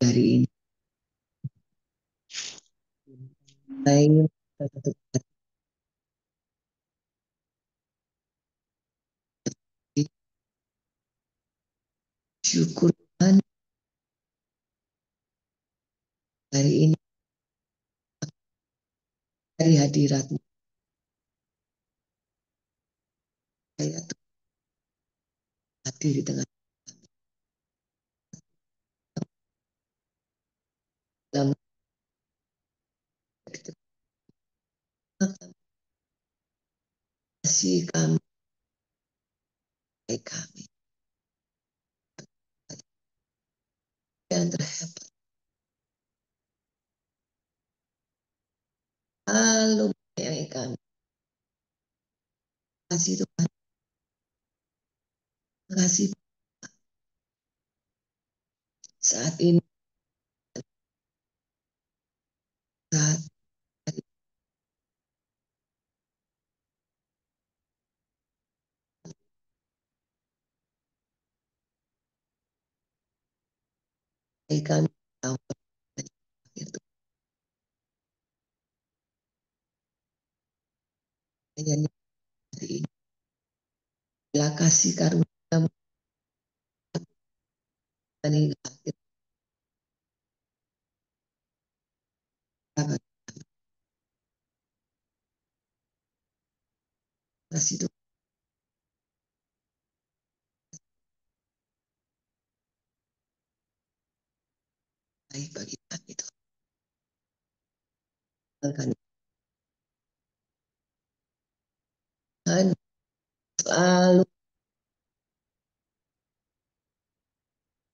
hari ini. Mulai satu hati, syukur Tuhan hari ini dari hadiratmu. Saya tuh hadir di tengah dalam kasih kami, baik kami yang terhebat. Lalu menyayangi kami. Kasih Tuhan, kasih saat ini, saat ini kami tahu itu hanya hari ini. Bila kasih karunia dan hingga akhir zaman. Kasih Tuhan baik bagi kami Tuhan. Tuhan selalu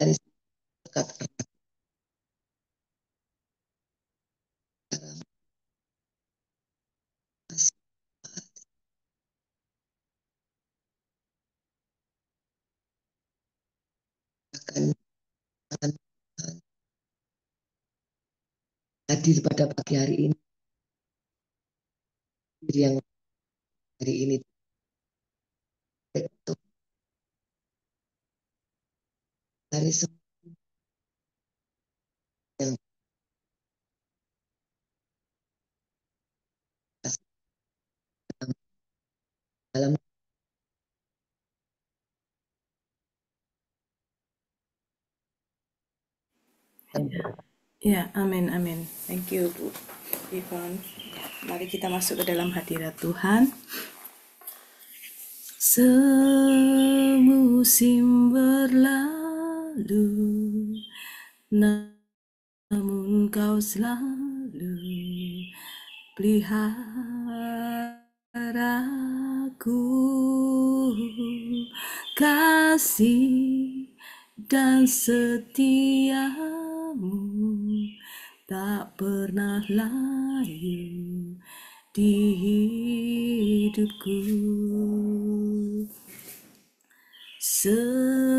dari dekat dalam kasih akan Tuhan hadir pada pagi hari ini, yang hari ini itu dari semua yang kasih dalam Ya, amin, amin. Thank you, Bu Ivan. Mari kita masuk ke dalam hadirat Tuhan. Semusim berlalu, namun kau selalu peliharaku. Kasih dan setiamu tak pernah layu di hidupku.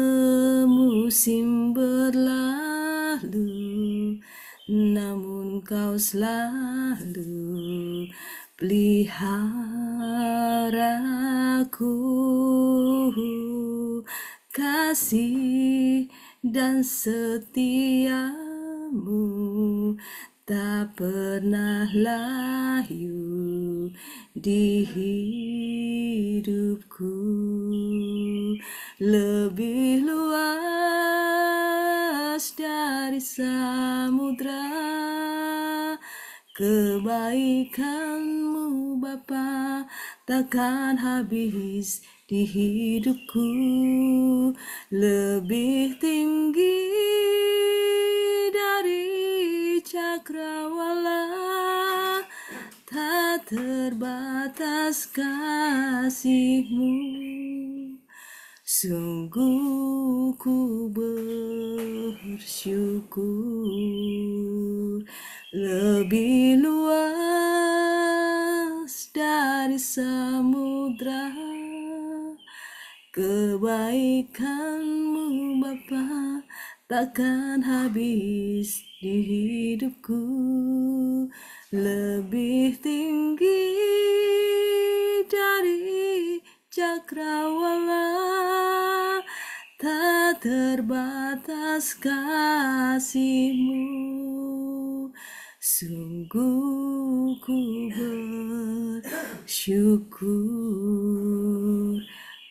Semusim berlalu, namun kau selalu peliharaku. Kasih dan setiamu tak pernah layu di hidupku. Lebih luas dari samudra kebaikanmu Bapa takkan habis di hidupku. Lebih tinggi dari cakrawala, tak terbatas kasih-Mu. Sungguh ku bersyukur, lebih luas dari samudra kebaikan-Mu Bapa takkan habis di hidupku. Lebih tinggi dari cakrawala, tak terbatas kasih-Mu. Sungguh ku bersyukur,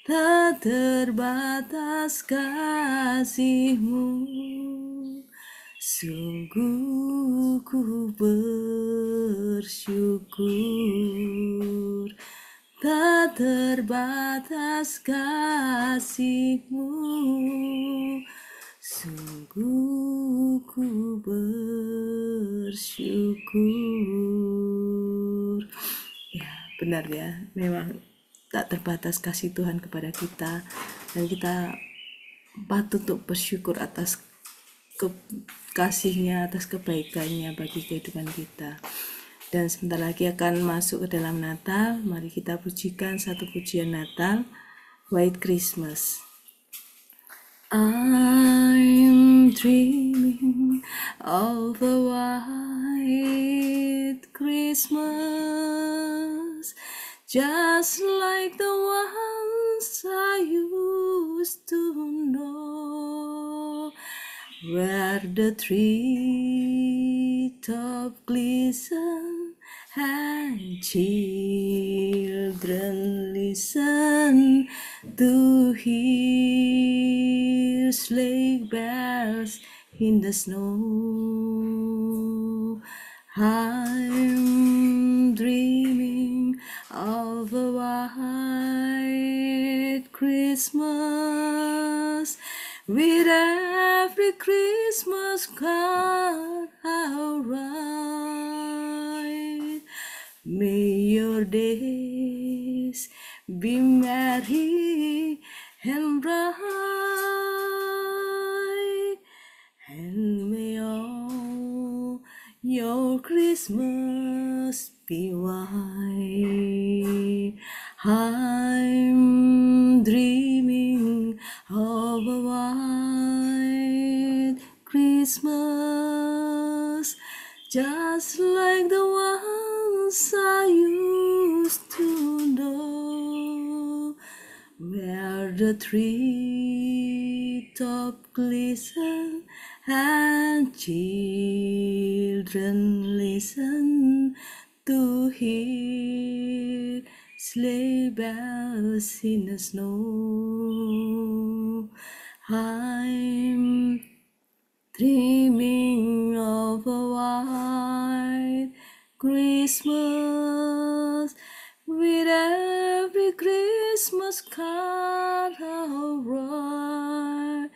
tak terbatas kasih-Mu. Sungguh ku bersyukur, tak terbatas kasih-Mu. Sungguh ku bersyukur. Ya, benar ya, memang tak terbatas kasih Tuhan kepada kita, dan kita patut untuk bersyukur atas kasihnya, atas kebaikannya bagi kehidupan kita. Dan sebentar lagi akan masuk ke dalam Natal. Mari kita pujikan satu pujian Natal, White Christmas. I'm dreaming of a white Christmas, just like the ones I used to know, where the treetop glisten and children listen to hear sleigh bells in the snow. I'm dreaming of a white Christmas, with every Christmas card I'll write. May your days be merry and bright, and may all your Christmas be white. I'm dreaming of a white Christmas, just like the ones I used to know, where the treetop glisten and children listen to hear sleigh bells in the snow. I'm dreaming of a white Christmas, with every Christmas card I'll write.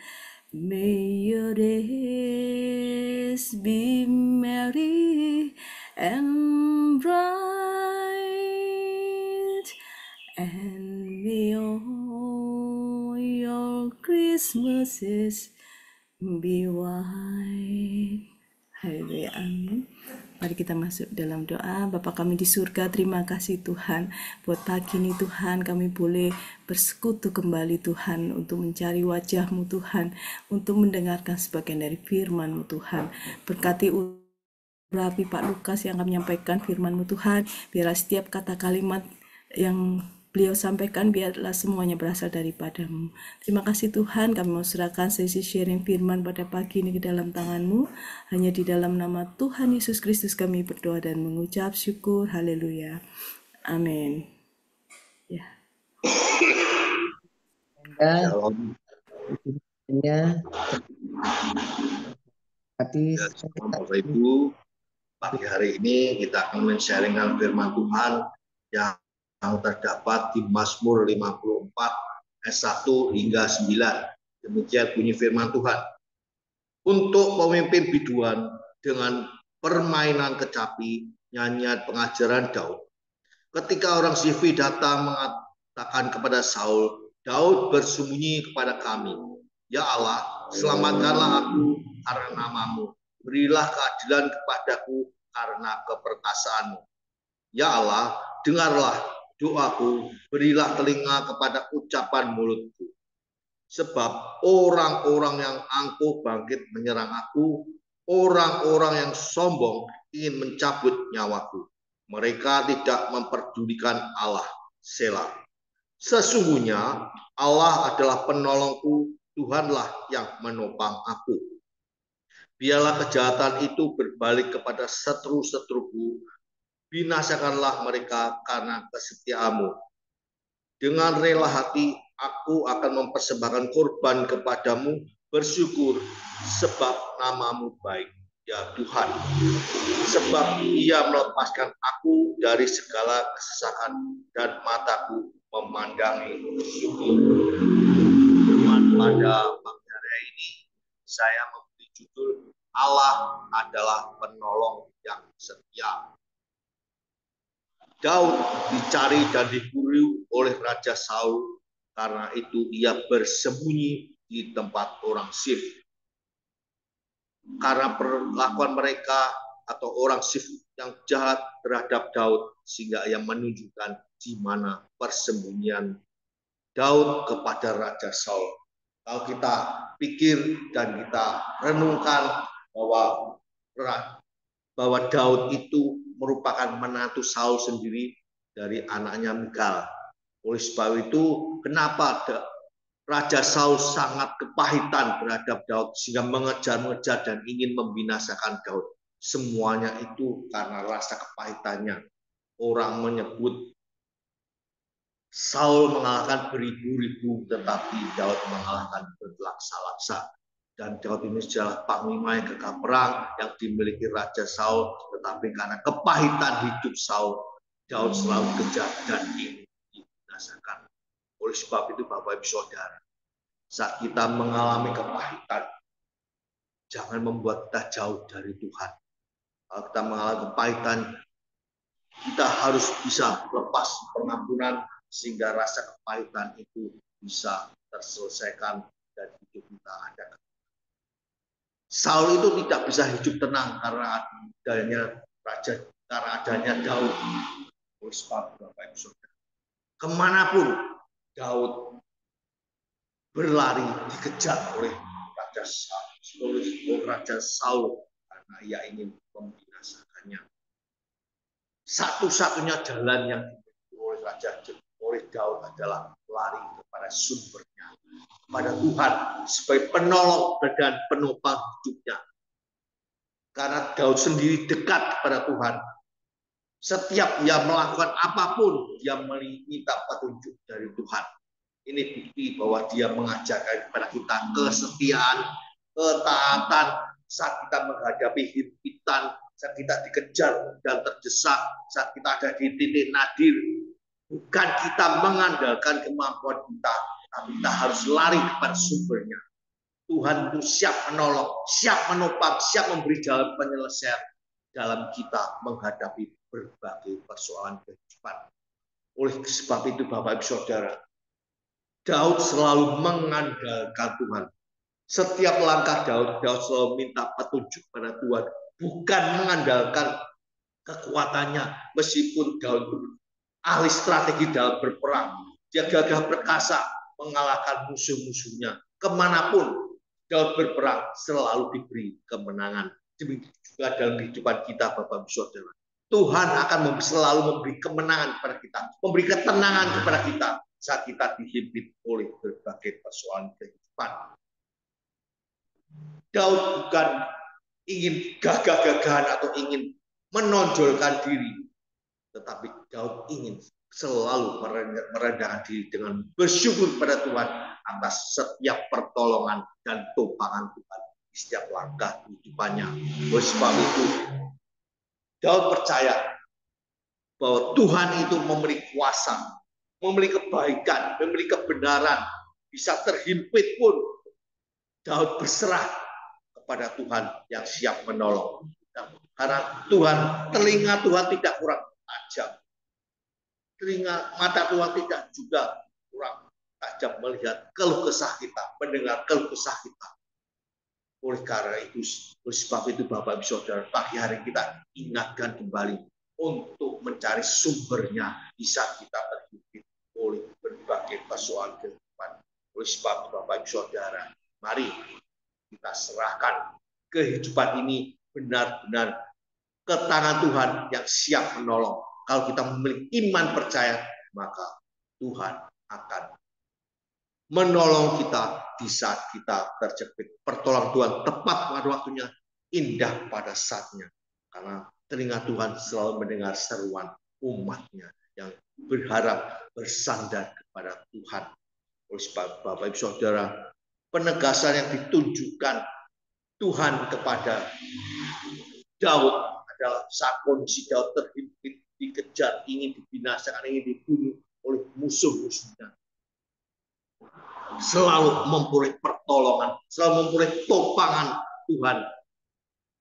May your days be merry and bright, and may all your Christmases be white. Haleluya, amin. Mari kita masuk dalam doa. Bapa kami di surga, terima kasih Tuhan buat pagi ini Tuhan, kami boleh bersekutu kembali Tuhan untuk mencari wajah-Mu Tuhan, untuk mendengarkan sebagian dari firman-Mu Tuhan. Berkati urapi Pak Lukas yang akan menyampaikan firman-Mu Tuhan, biarlah setiap kata kalimat yang beliau sampaikan biarlah semuanya berasal daripada-Mu. Terima kasih Tuhan, kami mau serahkan sesi sharing firman pada pagi ini ke dalam tangan-Mu. Hanya di dalam nama Tuhan Yesus Kristus kami berdoa dan mengucap syukur. Haleluya. Amin. Ya. Shalom. Bapak Ibu, pagi hari ini kita akan men-sharingkan firman Tuhan yang terdapat di Mazmur 54 ayat 1 hingga 9. Demikian bunyi firman Tuhan. Untuk pemimpin biduan dengan permainan kecapi, nyanyian pengajaran Daud. Ketika orang Sifi datang mengatakan kepada Saul, Daud bersembunyi kepada kami. Ya Allah, selamatkanlah aku karena namamu. Berilah keadilan kepadaku karena keperkasaanmu. Ya Allah, dengarlah doaku, berilah telinga kepada ucapan mulutku. Sebab orang-orang yang angkuh bangkit menyerang aku, orang-orang yang sombong ingin mencabut nyawaku. Mereka tidak memperdulikan Allah. Selah. Sesungguhnya Allah adalah penolongku, Tuhanlah yang menopang aku. Biarlah kejahatan itu berbalik kepada setru-setruku. Binasakanlah mereka karena kesetiamu. Dengan rela hati, aku akan mempersembahkan korban kepadamu, bersyukur sebab namamu baik, ya Tuhan. Sebab ia melepaskan aku dari segala kesesakan dan mataku memandangi syukur. Pada pagi hari ini, saya memberi judul Allah adalah penolong yang setia. Daud dicari dan diburu oleh Raja Saul, karena itu ia bersembunyi di tempat orang Sif. Karena perlakuan mereka atau orang Sif yang jahat terhadap Daud, sehingga ia menunjukkan di mana persembunyian Daud kepada Raja Saul. Kalau kita pikir dan kita renungkan bahwa Daud itu merupakan menantu Saul sendiri dari anaknya Mikal. Oleh sebab itu, kenapa Raja Saul sangat kepahitan terhadap Daud sehingga mengejar-ngejar dan ingin membinasakan Daud. Semuanya itu karena rasa kepahitannya. Orang menyebut Saul mengalahkan beribu-ribu, tetapi Daud mengalahkan berlaksa-laksa. Dan Daud ini adalah panglima yang gagah perang yang dimiliki Raja Saul, tetapi karena kepahitan hidup Saul, Daud selalu kejar dan ingin dibinasakan. Oleh sebab itu, Bapak Ibu Saudara, saat kita mengalami kepahitan, jangan membuat kita jauh dari Tuhan. Kalau kita mengalami kepahitan, kita harus bisa lepas pengampunan sehingga rasa kepahitan itu bisa terselesaikan dan hidup kita ada. Saul itu tidak bisa hidup tenang karena adanya Daud. Oleh sebab Bapak Ibu Saudara, kemanapun Daud berlari dikejar oleh Raja Saul karena ia ingin membinasakannya. Satu-satunya jalan yang dimiliki oleh Daud adalah lari kepada sumbernya, kepada Tuhan sebagai penolong dan penopang hidupnya. Karena Daud sendiri dekat kepada Tuhan. Setiap dia melakukan apapun, dia meminta petunjuk dari Tuhan. Ini bukti bahwa dia mengajarkan kepada kita kesetiaan, ketaatan saat kita menghadapi himpitan, saat kita dikejar dan terdesak, saat kita ada di titik nadir. Bukan kita mengandalkan kemampuan kita, tapi kita harus lari kepada sumbernya. Tuhan itu siap menolong, siap menopang, siap memberi jalan penyelesaian dalam kita menghadapi berbagai persoalan kehidupan. Oleh sebab itu, Bapak Ibu Saudara, Daud selalu mengandalkan Tuhan. Setiap langkah Daud selalu minta petunjuk pada Tuhan, bukan mengandalkan kekuatannya. Meskipun Daud ahli strategi dalam berperang, dia gagah perkasa mengalahkan musuh-musuhnya. Kemanapun Daud berperang selalu diberi kemenangan. Demikian juga dalam kehidupan kita, Bapak Ibu Saudara. Tuhan akan selalu memberi kemenangan kepada kita, memberi ketenangan kepada kita saat kita dihimpit oleh berbagai persoalan kehidupan. Daud bukan ingin gagah-gagahan atau ingin menonjolkan diri, tetapi Daud ingin selalu merendahkan diri dengan bersyukur pada Tuhan atas setiap pertolongan dan topangan Tuhan di setiap langkah kehidupannya. Oleh sebab itu, Daud percaya bahwa Tuhan itu memberi kuasa, memberi kebaikan, memberi kebenaran. Bisa terhimpit pun Daud berserah kepada Tuhan yang siap menolong. Karena telinga Tuhan tidak kurang tajam. Mata Tuhan tidak juga kurang tajam melihat keluh kesah kita, mendengar keluh kesah kita. Oleh karena itu, oleh sebab itu Bapak Ibu Saudara, pagi hari kita ingatkan kembali untuk mencari sumbernya di saat kita terhimpit oleh berbagai persoalan kehidupan. Oleh sebab itu Bapak Ibu Saudara, mari kita serahkan kehidupan ini benar-benar ke tangan Tuhan yang siap menolong. Kalau kita memiliki iman percaya, maka Tuhan akan menolong kita di saat kita terjepit. Pertolongan Tuhan tepat pada waktunya, indah pada saatnya. Karena telinga Tuhan selalu mendengar seruan umatnya yang berharap bersandar kepada Tuhan. Oleh sebab Bapak Ibu Saudara, penegasan yang ditunjukkan Tuhan kepada Daud adalah saat kondisi Daud terhimpit, dikejar, ingin dibinasakan, ingin dibunuh oleh musuh-musuhnya. Selalu memperoleh pertolongan, selalu memperoleh topangan Tuhan.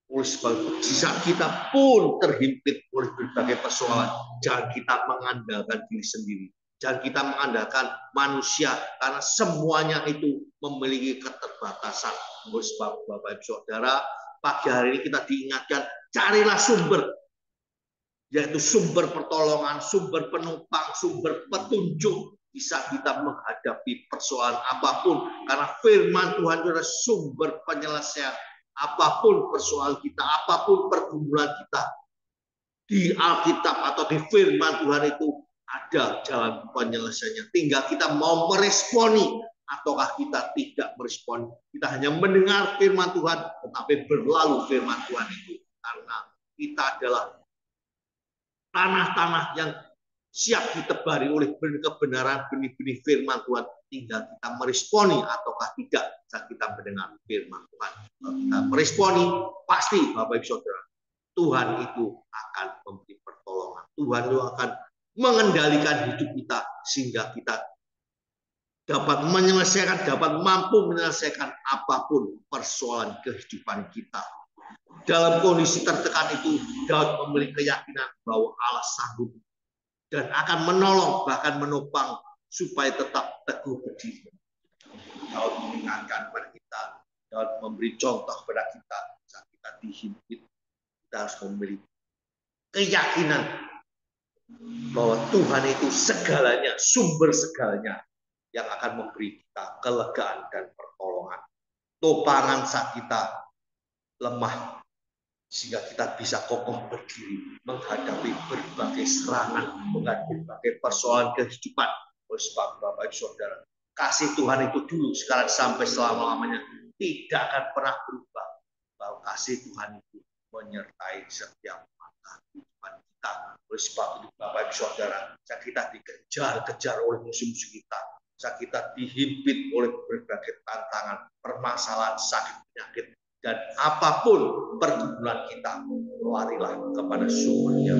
Oleh sebab itu, jika kita pun terhimpit oleh berbagai persoalan, jangan kita mengandalkan diri sendiri. Jangan kita mengandalkan manusia, karena semuanya itu memiliki keterbatasan. Oleh sebab Bapak Ibu Saudara, pagi hari ini kita diingatkan, carilah sumber, yaitu sumber pertolongan, sumber penumpang, sumber petunjuk bisa kita menghadapi persoalan apapun, karena firman Tuhan itu adalah sumber penyelesaian apapun persoalan kita, apapun pergumulan kita. Di Alkitab atau di firman Tuhan itu ada jalan penyelesaiannya. Tinggal kita mau meresponi ataukah kita tidak meresponi. Kita hanya mendengar firman Tuhan, tetapi berlalu firman Tuhan itu. Karena kita adalah tanah-tanah yang siap ditebari oleh kebenaran benih-benih firman Tuhan. Tinggal kita meresponi ataukah tidak saat kita mendengar firman Tuhan. Kalau kita meresponi, pasti Bapak Ibu Saudara, Tuhan itu akan memberi pertolongan. Tuhan itu akan mengendalikan hidup kita sehingga kita dapat menyelesaikan, dapat mampu menyelesaikan apapun persoalan kehidupan kita. Dalam kondisi tertekan itu, Daud memiliki keyakinan bahwa Allah sanggup dan akan menolong, bahkan menopang supaya tetap teguh berdiri. Daud mengingatkan kepada kita, Daud memberi contoh kepada kita saat kita dihimpit. Kita harus memiliki keyakinan bahwa Tuhan itu segalanya, sumber segalanya yang akan memberi kita kelegaan dan pertolongan. Topangan saat kita lemah, sehingga kita bisa kokoh berdiri menghadapi berbagai serangan, menghadapi berbagai persoalan kehidupan. Oleh sebab Bapak Ibu Saudara, kasih Tuhan itu dulu, sekarang sampai selama-lamanya tidak akan pernah berubah. Bahwa kasih Tuhan itu menyertai setiap langkah kehidupan kita. Oleh sebab itu Bapak Ibu Saudara, saat kita dikejar-kejar oleh musuh-musuh kita, saat kita dihimpit oleh berbagai tantangan, permasalahan, sakit, penyakit, dan apapun pergumulan kita, larilah kepada sumbernya.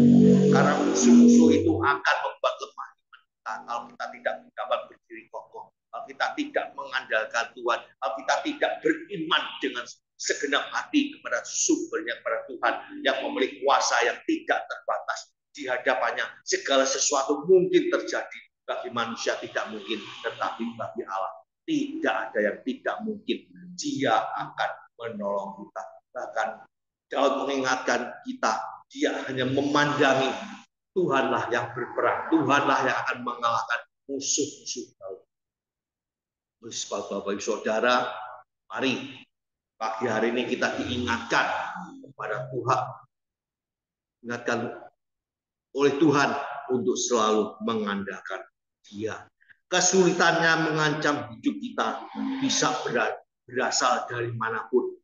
Karena musuh-musuh itu akan membuat lemah iman kita kalau kita tidak dapat berdiri kokoh, kalau kita tidak mengandalkan Tuhan, kalau kita tidak beriman dengan segenap hati kepada sumbernya, kepada Tuhan yang memiliki kuasa yang tidak terbatas. Di hadapannya segala sesuatu mungkin terjadi. Bagi manusia tidak mungkin, tetapi bagi Allah tidak ada yang tidak mungkin. Dia akan menolong kita. Bahkan Daud mengingatkan kita, dia hanya memandangi Tuhanlah yang berperang, Tuhanlah yang akan mengalahkan musuh-musuh Daud. Bapak Ibu Saudara, mari pagi hari ini kita diingatkan kepada Tuhan, ingatkan oleh Tuhan untuk selalu mengandalkan Dia. Kesulitannya mengancam hidup kita bisa berasal dari manapun.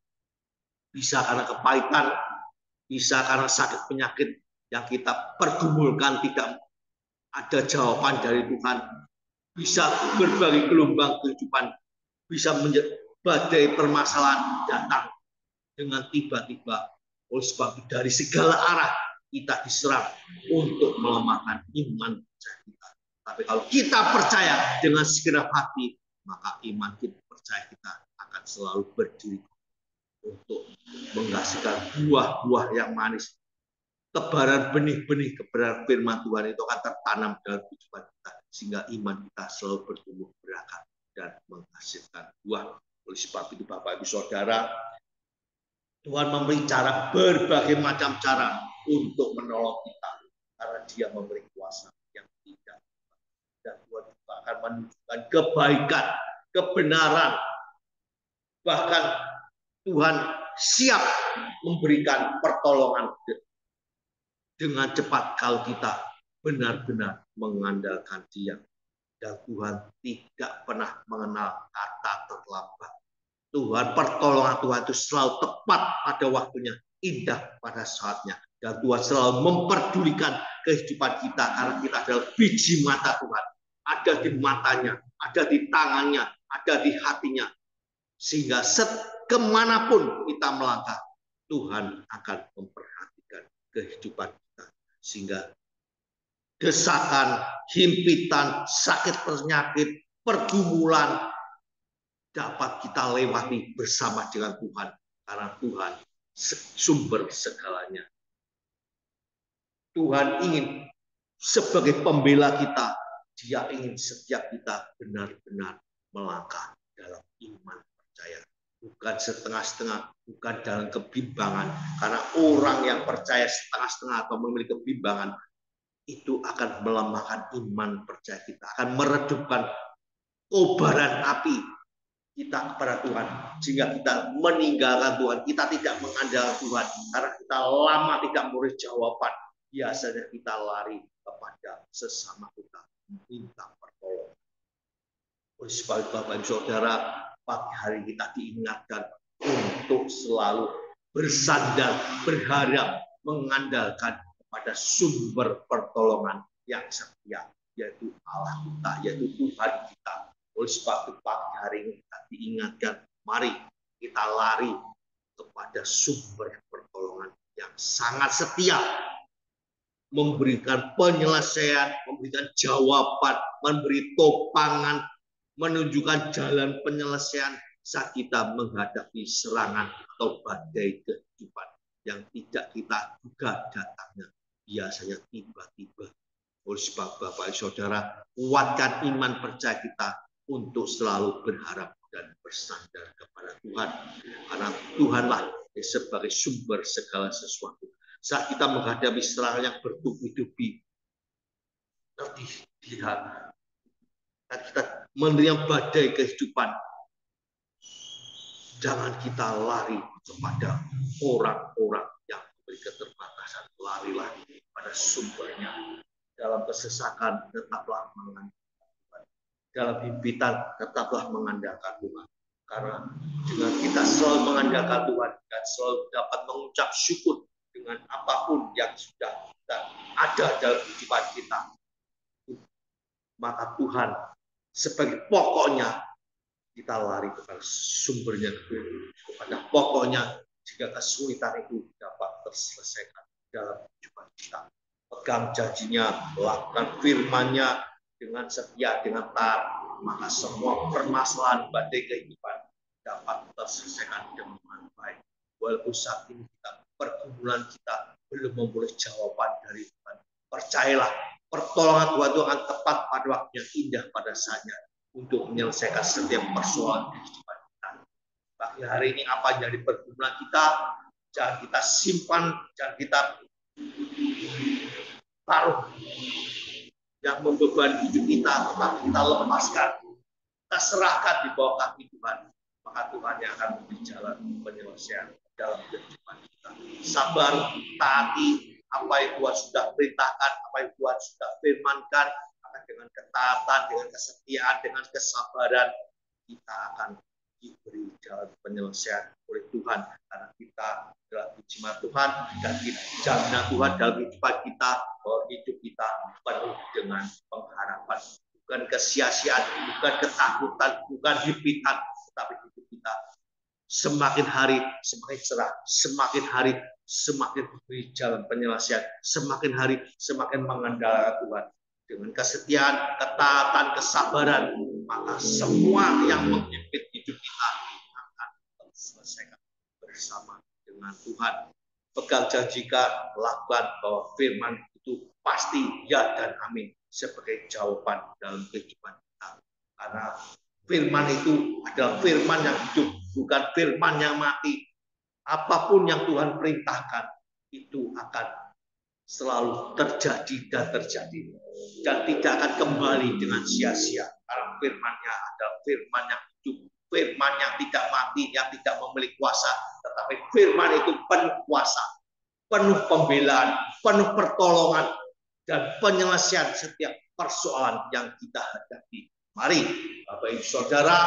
Bisa karena kepahitan, bisa karena sakit penyakit yang kita pergumulkan tidak ada jawaban dari Tuhan. Bisa berbagai gelombang kehidupan, bisa menjadi badai permasalahan datang dengan tiba-tiba. Oleh sebab dari segala arah kita diserang untuk melemahkan iman kita. Tapi kalau kita percaya dengan segenap hati, maka iman kita percaya kita akan selalu berdiri untuk menghasilkan buah-buah yang manis. Tebaran benih-benih kebenaran firman Tuhan itu akan tertanam dalam kehidupan kita, sehingga iman kita selalu bertumbuh berakar dan menghasilkan buah. Oleh sebab itu Bapak Ibu Saudara, Tuhan memberi cara, berbagai macam cara untuk menolong kita, karena Dia memberi kuasa yang tidak. Dan Tuhan juga akan menunjukkan kebaikan, kebenaran. Bahkan Tuhan siap memberikan pertolongan dengan cepat kalau kita benar-benar mengandalkan Dia. Dan Tuhan tidak pernah mengenal kata terlambat. Tuhan, pertolongan Tuhan itu selalu tepat pada waktunya, indah pada saatnya. Dan Tuhan selalu memperdulikan kehidupan kita karena kita adalah biji mata Tuhan. Ada di matanya, ada di tangannya, ada di hatinya. Sehingga kemanapun kita melangkah, Tuhan akan memperhatikan kehidupan kita. Sehingga desakan, himpitan, sakit penyakit, pergumulan dapat kita lewati bersama dengan Tuhan. Karena Tuhan sumber segalanya. Tuhan ingin sebagai pembela kita, Dia ingin setiap kita benar-benar melangkah dalam iman percaya. Bukan setengah-setengah, bukan dalam kebimbangan. Karena orang yang percaya setengah-setengah atau memiliki kebimbangan, itu akan melemahkan iman percaya kita, akan meredupkan kobaran api kita kepada Tuhan, sehingga kita meninggalkan Tuhan, kita tidak mengandalkan Tuhan, karena kita lama tidak memberi jawaban. Biasanya kita lari kepada sesama kita, minta pertolongan. Oleh sebab itu, Bapak Ibu Saudara, pagi hari kita diingatkan untuk selalu bersandar, berharap, mengandalkan pada sumber pertolongan yang setia, yaitu Allah kita, yaitu Tuhan kita. Oleh sebab itu pagi hari ini kita diingatkan, mari kita lari kepada sumber pertolongan yang sangat setia, memberikan penyelesaian, memberikan jawaban, memberi topangan, menunjukkan jalan penyelesaian saat kita menghadapi serangan atau badai kehidupan yang tidak kita duga datangnya. Biasanya tiba-tiba. Oleh sebab Bapak Ibu Saudara, kuatkan iman percaya kita untuk selalu berharap dan bersandar kepada Tuhan. Karena Tuhanlah sebagai sumber segala sesuatu. Saat kita menghadapi serangan yang bertubi-tubi, kita menerima badai kehidupan, jangan kita lari kepada orang-orang yang memiliki keterbatasan. Larilah pada sumbernya. Dalam kesesakan tetaplah mengandalkan Tuhan. Dalam himpitan tetaplah mengandalkan Tuhan. Karena dengan kita selalu mengandalkan Tuhan dan selalu dapat mengucap syukur dengan apapun yang sudah ada dalam kehidupan kita, maka Tuhan sebagai pokoknya kita lari kepada sumbernya, kepada pokoknya, jika kesulitan itu dapat terselesaikan dalam kehidupan kita. Pegang janjinya, lakukan firman-Nya dengan setia, dengan taat, maka semua permasalahan badai kehidupan dapat terselesaikan dengan baik. Walaupun saat ini pergumulan kita belum memperoleh jawaban dari Tuhan, percayalah pertolongan Tuhan itu akan tepat pada waktunya, indah pada saatnya untuk menyelesaikan setiap persoalan kehidupan kita. Pagi hari ini apa yang jadi pergumulan kita, jangan kita simpan, jangan kita taruh yang membebani hidup kita, tetapi kita lepaskan, kita serahkan di bawah kaki Tuhan, maka Tuhan yang akan memberi jalan penyelesaian dalam kehidupan kita. Sabar, taati apa yang Tuhan sudah perintahkan, apa yang Tuhan sudah firmankan, maka dengan ketaatan, dengan kesetiaan, dengan kesabaran, kita akan diberi jalan penyelesaian oleh Tuhan, karena kita adalah biji mata Tuhan dan jaminan Tuhan dalam kehidupan kita, bahwa hidup kita penuh dengan pengharapan, bukan kesia-siaan, bukan ketakutan, bukan himpitan, tetapi hidup kita semakin hari semakin cerah, semakin hari semakin beri jalan penyelesaian, semakin hari semakin mengandalkan Tuhan. Dengan kesetiaan, ketaatan, kesabaran, maka semua yang menghimpit hidup kita akan terselesaikan bersama dengan Tuhan. Pegang janjikan, lakukan bahwa firman itu pasti ya dan amin sebagai jawaban dalam kehidupan kita. Karena firman itu adalah firman yang hidup, bukan firman yang mati. Apapun yang Tuhan perintahkan itu akan selalu terjadi dan terjadi, dan tidak akan kembali dengan sia-sia. Karena firman-Nya adalah firman yang hidup, firman yang tidak mati, yang tidak memiliki kuasa, tetapi firman itu penuh kuasa, penuh pembelaan, penuh pertolongan dan penyelesaian setiap persoalan yang kita hadapi. Mari Bapak Ibu Saudara,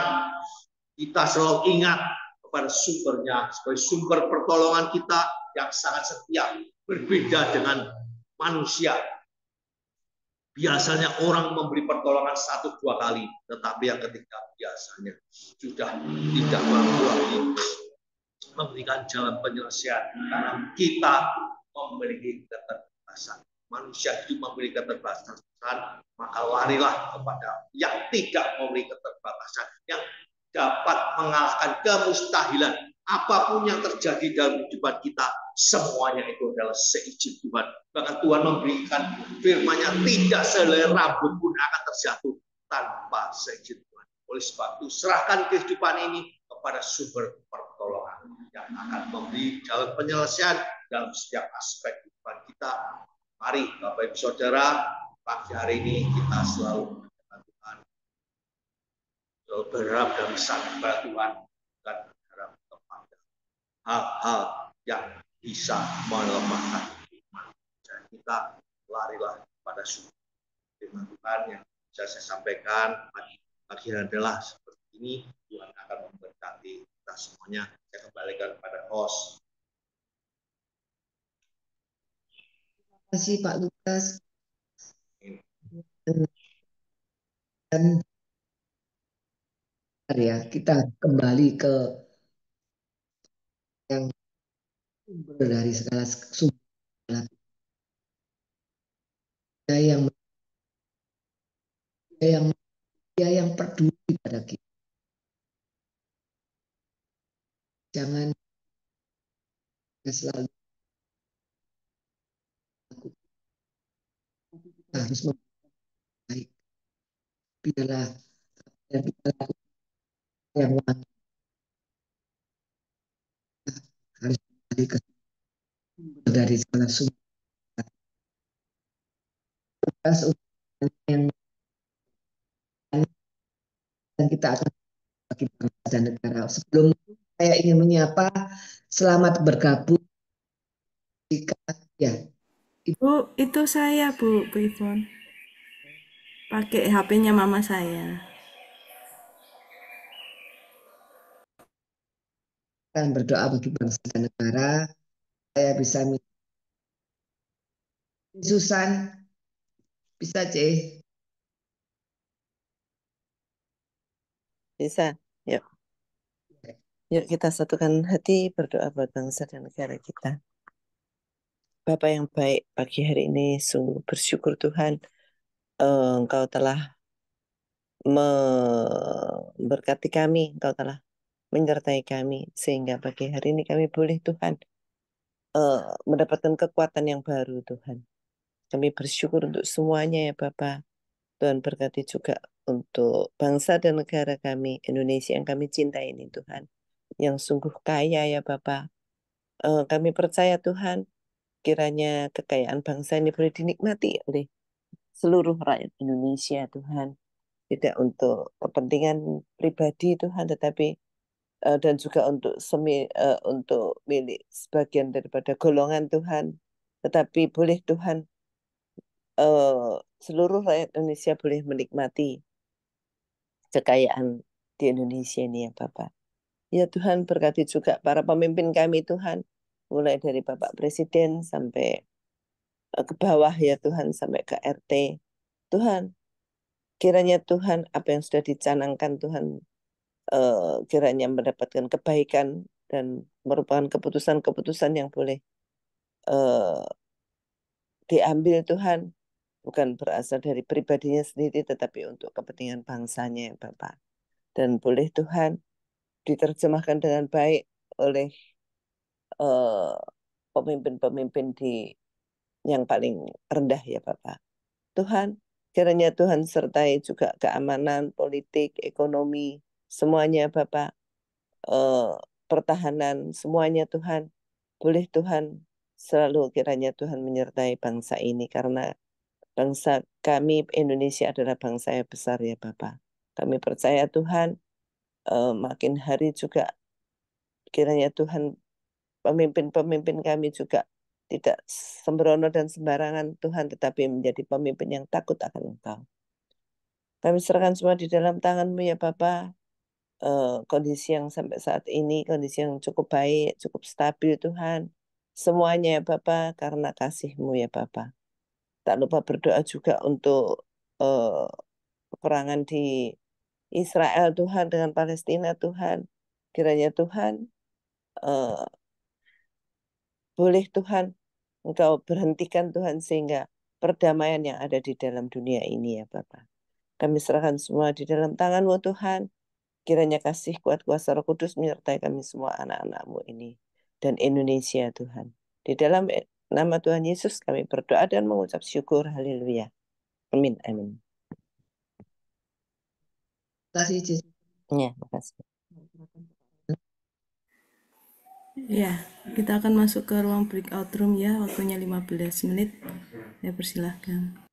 kita selalu ingat kepada sumbernya sebagai sumber pertolongan kita yang sangat setia, berbeda dengan manusia. Biasanya orang memberi pertolongan 1-2 kali, tetapi yang ketiga biasanya sudah tidak mampu lagi memberikan jalan penyelesaian karena kita memiliki keterbatasan. Manusia itu memiliki keterbatasan, maka larilah kepada yang tidak memiliki keterbatasan, yang dapat mengalahkan kemustahilan. Apapun yang terjadi dalam kehidupan kita, semuanya itu adalah seizin Tuhan. Bahkan Tuhan memberikan firman-Nya, tidak sehelai rambut pun akan terjatuh tanpa seizin Tuhan. Oleh sebab itu, serahkan kehidupan ini kepada sumber pertolongan yang akan memberi jalan penyelesaian dalam setiap aspek kehidupan kita. Mari Bapak Ibu Saudara, pagi hari ini kita selalu mendengar Tuhan, selalu berharap dan bersandar kepada Tuhan, dan berharap kepada hal-hal yang bisa melemahkan iman. Dan kita larilah pada sumber firman Tuhan yang bisa saya sampaikan pagi adalah seperti ini. Tuhan akan memberkati kita semuanya. Saya kembalikan kepada host. Terima kasih Pak Lukas. Dan ya, kita kembali ke yang sumber dari segala sumber yang yang peduli pada kita. Jangan selalu kita harus membaik. Biarlah dan kita lakukan yang wangi. Harus kembali ke sumber dari segala sumber. Yang dan kita akan bagi bangsa dan negara. Sebelum saya ingin menyapa, selamat bergabung. Ya, Bu, itu saya Bu Ivon. Pakai HP-nya mama saya. akan berdoa bagi bangsa dan negara. Saya bisa Susan, bisa C. Bisa, yuk. Yuk kita satukan hati berdoa buat bangsa dan negara kita. Bapak yang baik, pagi hari ini sungguh bersyukur Tuhan, Engkau telah memberkati kami, Engkau telah menyertai kami, sehingga pagi hari ini kami boleh Tuhan mendapatkan kekuatan yang baru Tuhan. Kami bersyukur untuk semuanya ya Bapak. Tuhan berkati juga untuk bangsa dan negara kami, Indonesia yang kami cintai ini Tuhan. Yang sungguh kaya ya Bapak. Kami percaya Tuhan, kiranya kekayaan bangsa ini boleh dinikmati oleh seluruh rakyat Indonesia Tuhan. Tidak untuk kepentingan pribadi Tuhan, tetapi dan juga untuk untuk milik sebagian daripada golongan Tuhan. Tetapi boleh Tuhan, seluruh rakyat Indonesia boleh menikmati kekayaan di Indonesia ini ya Bapak. Ya Tuhan, berkati juga para pemimpin kami Tuhan, mulai dari Bapak Presiden sampai ke bawah ya Tuhan, sampai ke RT. Tuhan, kiranya Tuhan apa yang sudah dicanangkan Tuhan, kiranya mendapatkan kebaikan dan merupakan keputusan-keputusan yang boleh diambil Tuhan, bukan berasal dari pribadinya sendiri, tetapi untuk kepentingan bangsanya ya Bapak. Dan boleh Tuhan diterjemahkan dengan baik oleh pemimpin-pemimpin di yang paling rendah ya Bapak. Tuhan, kiranya Tuhan sertai juga keamanan, politik, ekonomi, semuanya Bapak, pertahanan, semuanya Tuhan. Boleh Tuhan selalu kiranya Tuhan menyertai bangsa ini, karena bangsa kami Indonesia adalah bangsa yang besar ya Bapak. Kami percaya Tuhan, makin hari juga kiranya Tuhan pemimpin-pemimpin kami juga tidak sembrono dan sembarangan Tuhan, tetapi menjadi pemimpin yang takut akan Engkau. Kami serahkan semua di dalam tangan-Mu ya Bapa. Kondisi yang sampai saat ini, kondisi yang cukup baik, cukup stabil Tuhan. Semuanya ya Bapa, karena kasih-Mu ya Bapa. Tak lupa berdoa juga untuk peperangan di Israel Tuhan dengan Palestina Tuhan. Kiranya Tuhan eh, boleh Tuhan Engkau berhentikan Tuhan sehingga perdamaian yang ada di dalam dunia ini ya Bapa. Kami serahkan semua di dalam tangan-Mu Tuhan. Kiranya kasih kuat kuasa Roh Kudus menyertai kami semua anak-anak-Mu ini dan Indonesia Tuhan. Di dalam nama Tuhan Yesus kami berdoa dan mengucap syukur. Haleluya. Amin. Amin. Terima kasih, Cis. Ya, makasih. Ya, kita akan masuk ke ruang breakout room ya, waktunya 15 menit. Ya, persilahkan.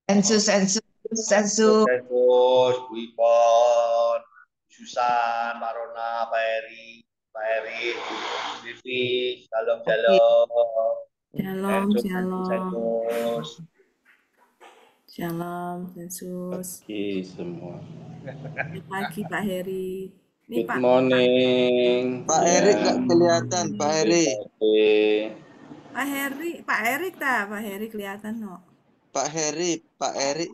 Sensu, sensu, sensu. Terus Bu Ipon, Susan, Pak Rona, Pak Heri, Bu Vivi, shalom, Oke. Shalom, shalom. Sensus. Shalom, Sensus. Oke semua. Selamat pagi Pak Heri. Ini Good Pak. morning. Pak Erik nggak kelihatan, Pak Erik. Oke. Pak Erik Pak Heri kelihatan no. Pak Erik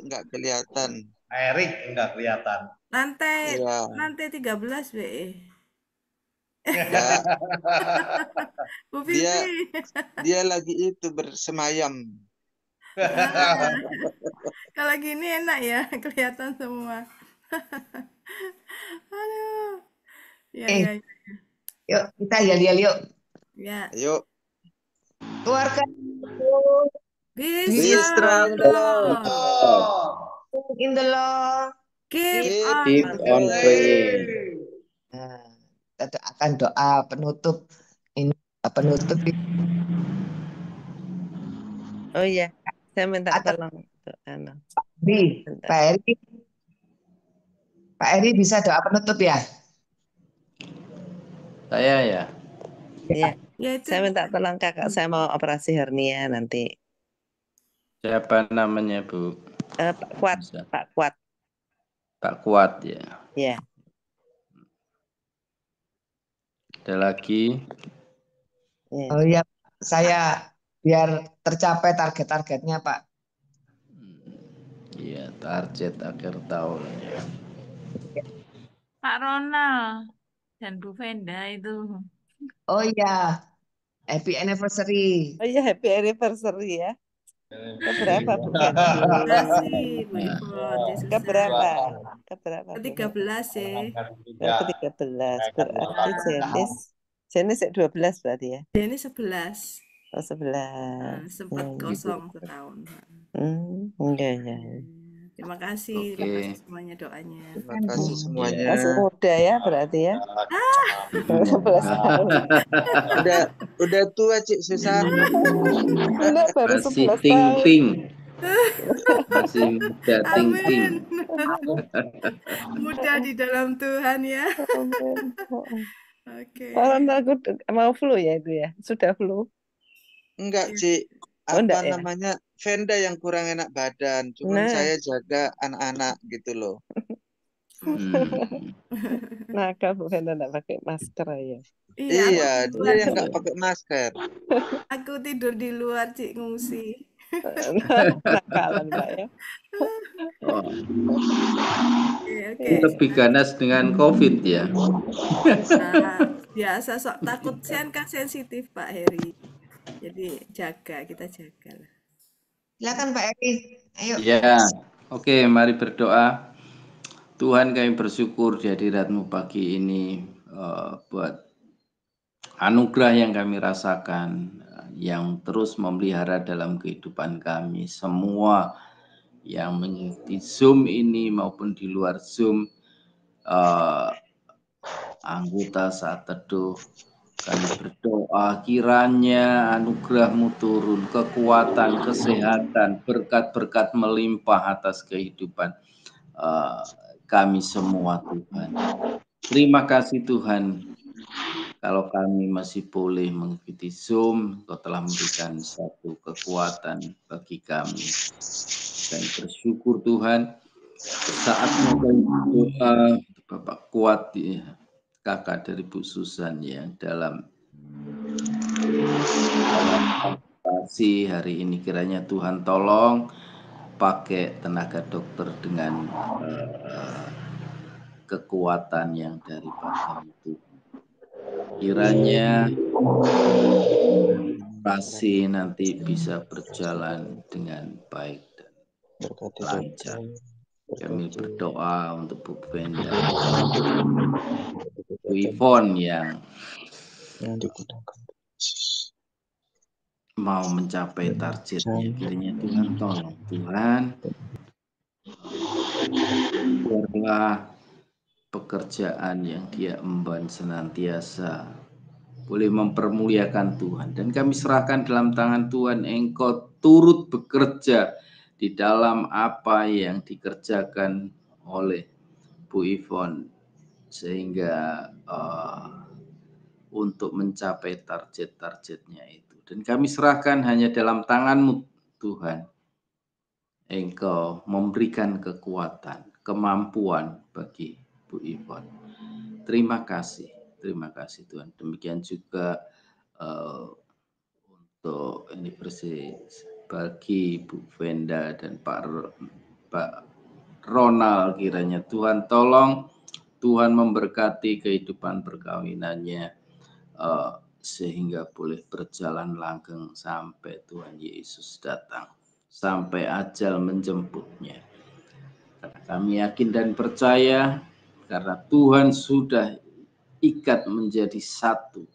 nggak kelihatan. Erik enggak kelihatan. Lantai Iya. lantai 13 BE. Ya, Bu dia Vivi. dia lagi itu bersemayam. Kalau gini enak ya, kelihatan semua. Aduh. Ya, ya, Yuk, kita yel-yel yuk. ya. Ayo, Keluarga. Be Be strong, strong, Lord. In the Lord. Keep on Keep on praying. Nah, kita akan doa penutup ini, penutup Oh iya, saya minta Atau- tolong untuk Eri. Pak Eri bisa doa penutup ya? Saya ya. Iya, Ya itu. saya minta tolong kakak saya mau operasi hernia nanti. Siapa namanya Bu? Pak Kuat, Bisa. Pak Kuat. Pak Kuat ya. Ya. Ada lagi? Ya. Oh iya, saya biar tercapai target-targetnya Pak. Iya, target akhir tahun ya. Pak Ronald dan Bu Venda itu. Oh iya, happy anniversary. Oh iya, happy anniversary ya. Keberapa Bu Venda? Terima kasih Bu Ipon. Keberapa? Keberapa? Bu Venda? Ke-13 ya. Ke-13. Berarti Jenis 12 berarti ya. Ini 11. Oh 11. Sempat kosong setahun. Enggak ya. Terima kasih, terima kasih semuanya doanya. terima kasih semuanya. Masih muda ya berarti ya. 11 tahun. Udah tua, Cik Susan. Enggak, baru Masih 11 tahun. ting-ting. Masih muda ting-ting. Amin. Muda di dalam Tuhan ya. Oke. Orang aku mau flu ya itu ya. Sudah flu. Enggak, Cik. Oh, enggak Apa ya? namanya? Venda yang kurang enak badan. Cuman Nah. saya jaga anak-anak gitu loh. Nakal Bu Venda enggak pakai masker ya. Iya, dia yang nggak pakai masker. Aku tidur di luar, Cik, ngungsi. Nakalan Mbak ya. Oh, Oke. lebih ganas dengan COVID ya. Biasa sok takut kan sensitif Pak Heri. Jadi kita jaga lah. Silakan Pak Eri. Ayo. Ya, oke, mari berdoa. Tuhan, kami bersyukur di hadirat-Mu pagi ini buat anugerah yang kami rasakan, yang terus memelihara dalam kehidupan kami. Semua yang mengikuti Zoom ini maupun di luar Zoom, anggota saat teduh, kami berdoa kiranya anugerah-Mu turun, kekuatan, kesehatan, berkat-berkat melimpah atas kehidupan kami semua Tuhan. Terima kasih Tuhan, kalau kami masih boleh mengikuti Zoom, Kau telah memberikan satu kekuatan bagi kami. Dan bersyukur Tuhan, saat kami berdoa, Bapak Kuat ya, kakak dari Bu Susan yang dalam operasi hari ini, kiranya Tuhan tolong pakai tenaga dokter dengan kekuatan yang daripada itu. Kiranya operasi nanti bisa berjalan dengan baik dan lancar. Kami berdoa untuk Bu Venda, Bu Ivon yang mau mencapai targetnya. Kiranya Tuhan tolong. Tuhan, biarlah pekerjaan yang dia emban senantiasa boleh mempermuliakan Tuhan. Dan kami serahkan dalam tangan Tuhan, Engkau turut bekerja di dalam apa yang dikerjakan oleh Bu Ivon, sehingga untuk mencapai target-targetnya itu. Dan kami serahkan hanya dalam tangan-Mu Tuhan. Engkau memberikan kekuatan, kemampuan bagi Bu Ivon. Terima kasih Tuhan. Demikian juga untuk ini bersih bagi Bu Venda dan Pak Ronald, kiranya Tuhan tolong, Tuhan memberkati kehidupan perkawinannya, sehingga boleh berjalan langgeng sampai Tuhan Yesus datang, sampai ajal menjemputnya. Karena kami yakin dan percaya, karena Tuhan sudah ikat menjadi satu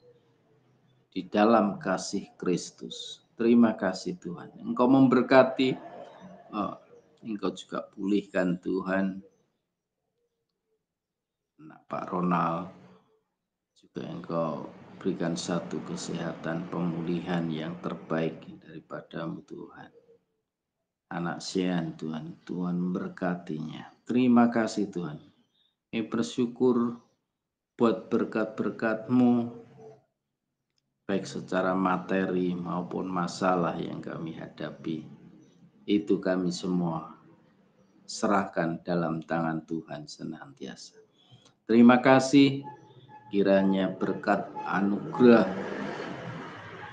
di dalam kasih Kristus. Terima kasih Tuhan. Engkau memberkati, Engkau juga pulihkan Tuhan Pak Ronald, juga Engkau berikan satu kesehatan pemulihan yang terbaik daripada-Mu Tuhan. Anak Sian Tuhan, Tuhan memberkatinya. Terima kasih Tuhan. Kami bersyukur buat berkat-berkat-Mu, baik secara materi maupun masalah yang kami hadapi. Itu kami semua serahkan dalam tangan Tuhan senantiasa. Terima kasih, kiranya berkat anugerah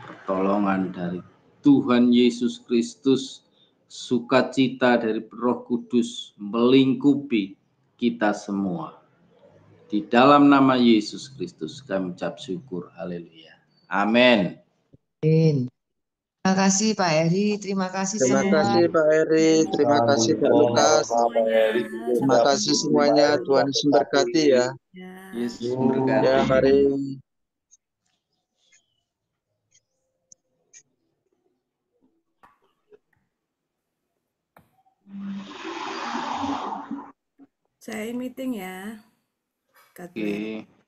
pertolongan dari Tuhan Yesus Kristus, sukacita dari Roh Kudus melingkupi kita semua. Di dalam nama Yesus Kristus kami ucap syukur. Haleluya. Amin. Terima kasih Pak Eri, terima kasih Terima semua. kasih Pak Eri, terima kasih Pak Lukas, terima kasih semuanya. Tuhan Yesus memberkati ya. Yesus memberkati. Ya, mari. Saya meeting ya. God bless. Oke.